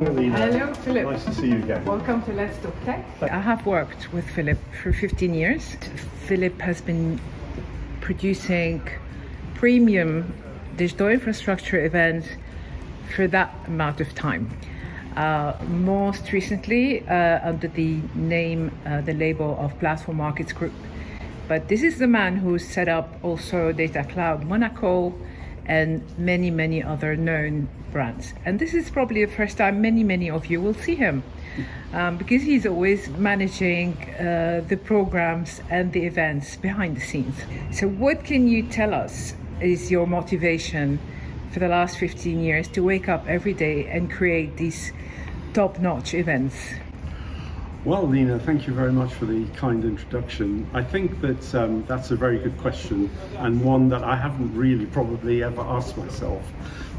Hello, Philip. Nice to see you again. Welcome to Let's Talk Tech. I have worked with Philip for 15 years. Philip has been producing premium digital infrastructure events for that amount of time. Most recently under the name, the label of Platform Markets Group. But this is the man who set up also Datacloud Monaco and many other known brands. And this is probably the first time many of you will see him because he's always managing the programs and the events behind the scenes. So what can you tell us is your motivation for the last 15 years to wake up every day and create these top-notch events? Well, Lena, thank you very much for the kind introduction. I think that that's a very good question, and one that I haven't really probably ever asked myself.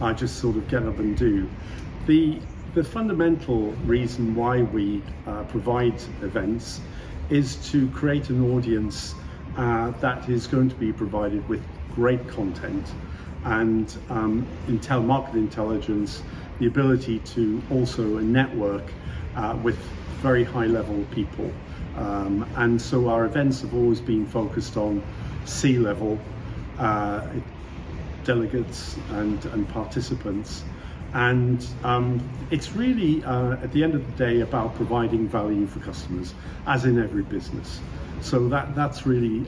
I just sort of get up and do. The fundamental reason why we provide events is to create an audience that is going to be provided with great content and market intelligence, the ability to also network with very high level people. And so our events have always been focused on C-level delegates and participants. And it's really, at the end of the day, about providing value for customers, as in every business. So that's really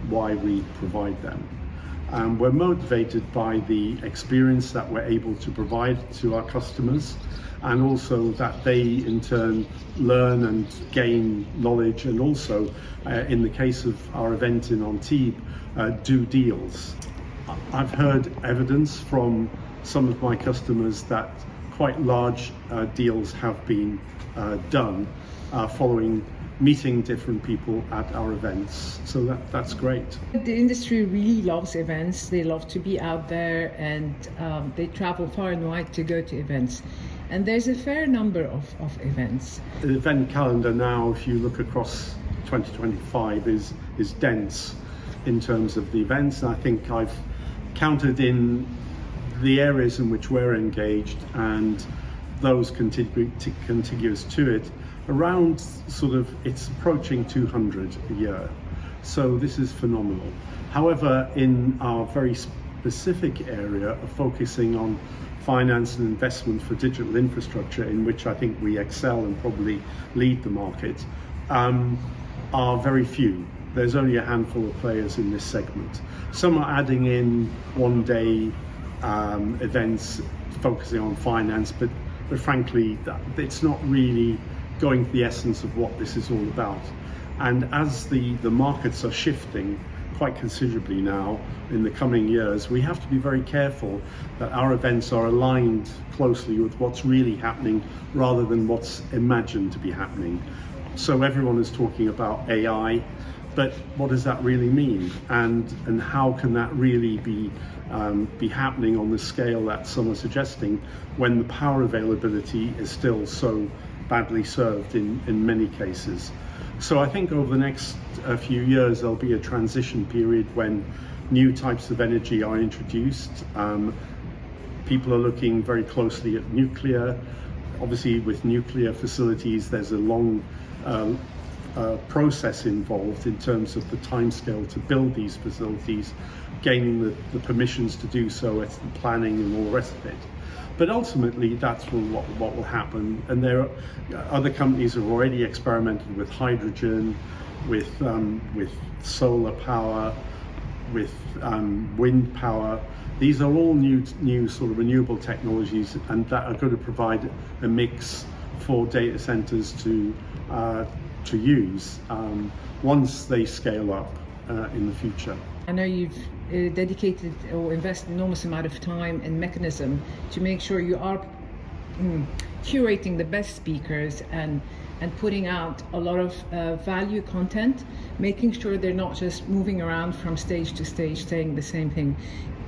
why we provide them. We're motivated by the experience that we're able to provide to our customers, and also that they in turn learn and gain knowledge, and also in the case of our event in Antibes, do deals. I've heard evidence from some of my customers that quite large deals have been done following meeting different people at our events, so that's great. The industry really loves events. They love to be out there, and they travel far and wide to go to events. And there's a fair number of events. The event calendar now, if you look across 2025, is dense in terms of the events. And I think I've counted in the areas in which we're engaged and those contiguous to it, around it's approaching 200 a year. So this is phenomenal. However, in our very specific area of focusing on finance and investment for digital infrastructure, in which I think we excel and probably lead the market, are very few. There's only a handful of players in this segment. Some are adding in one-day events focusing on finance, but frankly, it's not really going to the essence of what this is all about. And as the markets are shifting quite considerably now in the coming years, we have to be very careful that our events are aligned closely with what's really happening rather than what's imagined to be happening. So everyone is talking about AI, but what does that really mean? And how can that really be happening on the scale that some are suggesting, when the power availability is still so badly served in many cases? So I think over the next few years there'll be a transition period when new types of energy are introduced. People are looking very closely at nuclear. Obviously with nuclear facilities there's a long process involved in terms of the timescale to build these facilities, gaining the permissions to do so, it's the planning and all the rest of it. But ultimately, that's what will happen. And there are other companies have already experimented with hydrogen, with solar power, with wind power. These are all new sort of renewable technologies, and that are going to provide a mix for data centers to use once they scale up in the future. I know you've dedicated or invested an enormous amount of time and mechanism to make sure you are curating the best speakers and putting out a lot of value content, making sure they're not just moving around from stage to stage saying the same thing.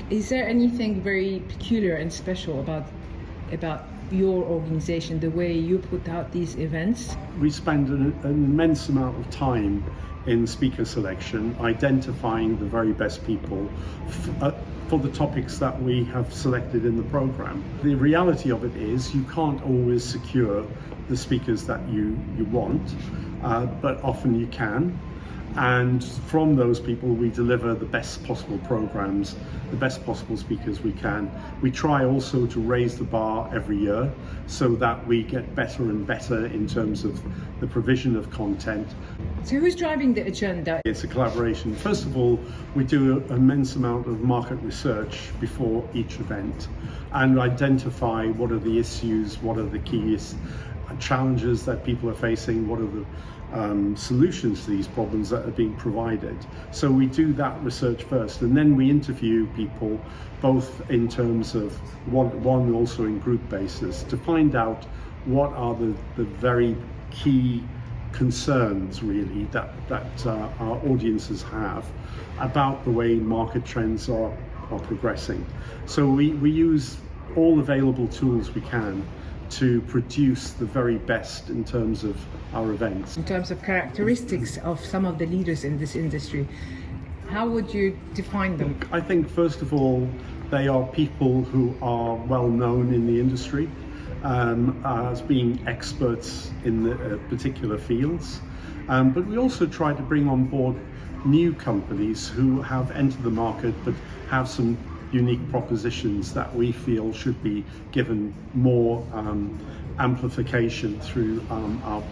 Is there anything very peculiar and special about your organization, the way you put out these events? We spend an immense amount of time in speaker selection, identifying the very best people for the topics that we have selected in the program. The reality of it is you can't always secure the speakers that you want, but often you can. And from those people, we deliver the best possible programs, the best possible speakers we can. We try also to raise the bar every year so that we get better and better in terms of the provision of content. So who's driving the agenda? It's a collaboration. First of all, we do an immense amount of market research before each event and identify what are the issues, what are the key challenges that people are facing, what are the solutions to these problems that are being provided. So we do that research first, and then we interview people both in terms of one also in group basis to find out what are the very key concerns really that our audiences have about the way market trends are progressing. So we use all available tools we can to produce the very best in terms of our events. In terms of characteristics of some of the leaders in this industry, how would you define them? I think first of all, they are people who are well known in the industry as being experts in the particular fields. But we also try to bring on board new companies who have entered the market but have some unique propositions that we feel should be given more amplification through our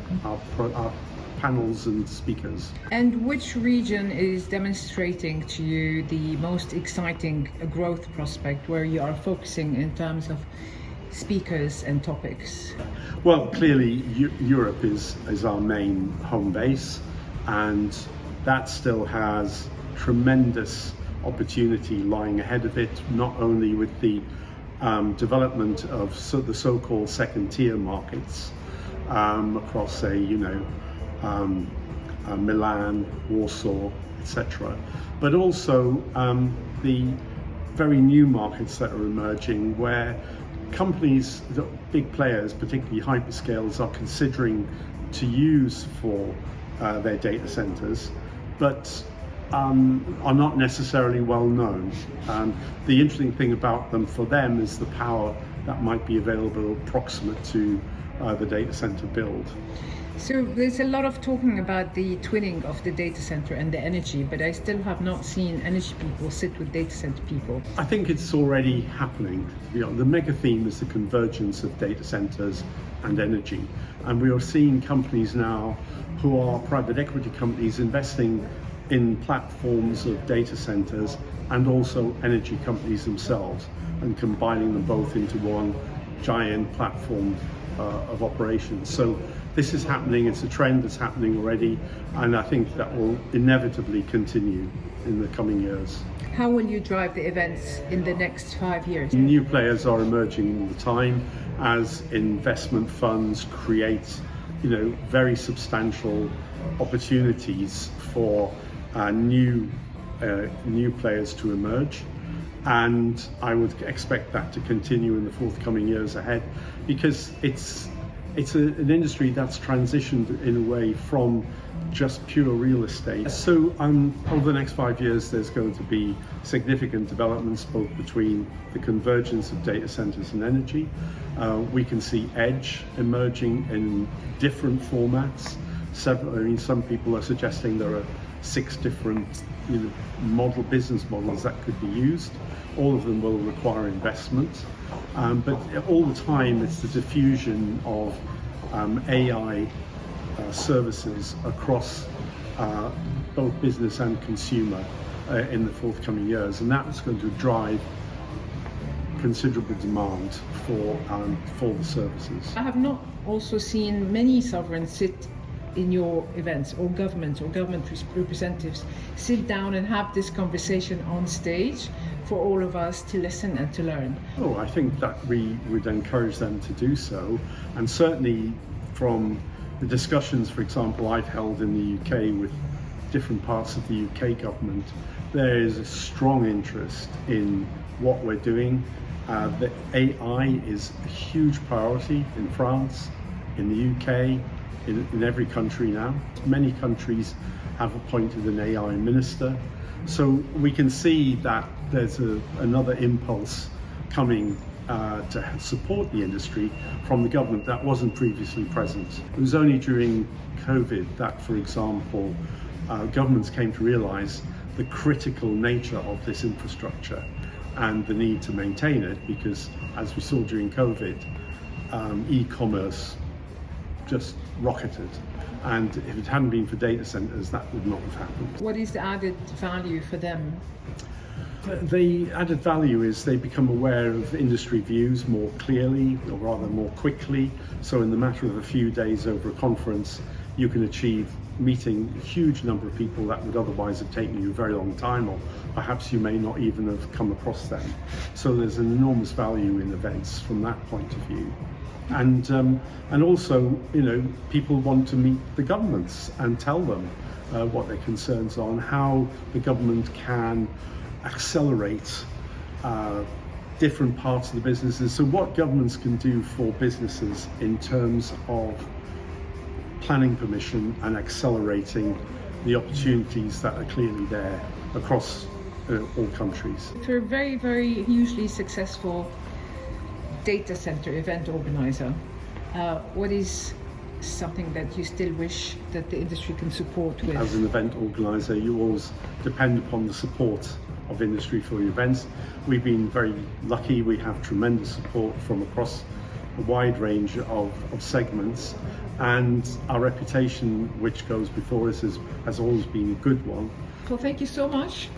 panels and speakers. And which region is demonstrating to you the most exciting growth prospect where you are focusing in terms of speakers and topics? Well, clearly Europe is our main home base, and that still has tremendous opportunity lying ahead of it, not only with the development of the so-called second-tier markets across, say, Milan, Warsaw, etc., but also the very new markets that are emerging, where companies, big players, particularly hyperscalers, are considering to use for their data centers, but are not necessarily well known. The interesting thing about them for them is the power that might be available proximate to the data center build. So there's a lot of talking about the twinning of the data center and the energy, but I still have not seen energy people sit with data center people. I think it's already happening. The mega theme is the convergence of data centers and energy. And we are seeing companies now who are private equity companies investing in platforms of data centers and also energy companies themselves, and combining them both into one giant platform of operations. So this is happening, it's a trend that's happening already, and I think that will inevitably continue in the coming years. How will you drive the events in the next 5 years? New players are emerging all the time as investment funds create, very substantial opportunities for new players to emerge, and I would expect that to continue in the forthcoming years ahead, because it's an industry that's transitioned in a way from just pure real estate. So over the next 5 years, there's going to be significant developments both between the convergence of data centers and energy. We can see edge emerging in different formats. Some people are suggesting there are 6 different business models that could be used. All of them will require investment, but all the time it's the diffusion of AI services across both business and consumer in the forthcoming years, and that's going to drive considerable demand for the services. I have not also seen many sovereigns sit in your events, or government representatives sit down and have this conversation on stage for all of us to listen and to learn. Oh, I think that we would encourage them to do so, and certainly from the discussions, for example, I've held in the UK with different parts of the UK government, there is a strong interest in what we're doing. The AI is a huge priority in France, in the UK, in every country now. Many countries have appointed an AI minister. So we can see that there's another impulse coming to support the industry from the government that wasn't previously present. It was only during COVID that, for example, governments came to realize the critical nature of this infrastructure and the need to maintain it, because as we saw during COVID, e-commerce just rocketed. And if it hadn't been for data centers, that would not have happened. What is the added value for them? The added value is they become aware of industry views more clearly, or rather more quickly. So in the matter of a few days over a conference, you can achieve meeting a huge number of people that would otherwise have taken you a very long time, or perhaps you may not even have come across them. So there's an enormous value in events from that point of view. And also, you know, people want to meet the governments and tell them what their concerns are and how the government can accelerate different parts of the businesses. So what governments can do for businesses in terms of planning permission and accelerating the opportunities that are clearly there across all countries. For a very, very hugely successful data center event organizer, what is something that you still wish that the industry can support with? As an event organizer, you always depend upon the support of industry for your events. We've been very lucky. We have tremendous support from across a wide range of segments, and our reputation, which goes before us, has always been a good one. Well, thank you so much.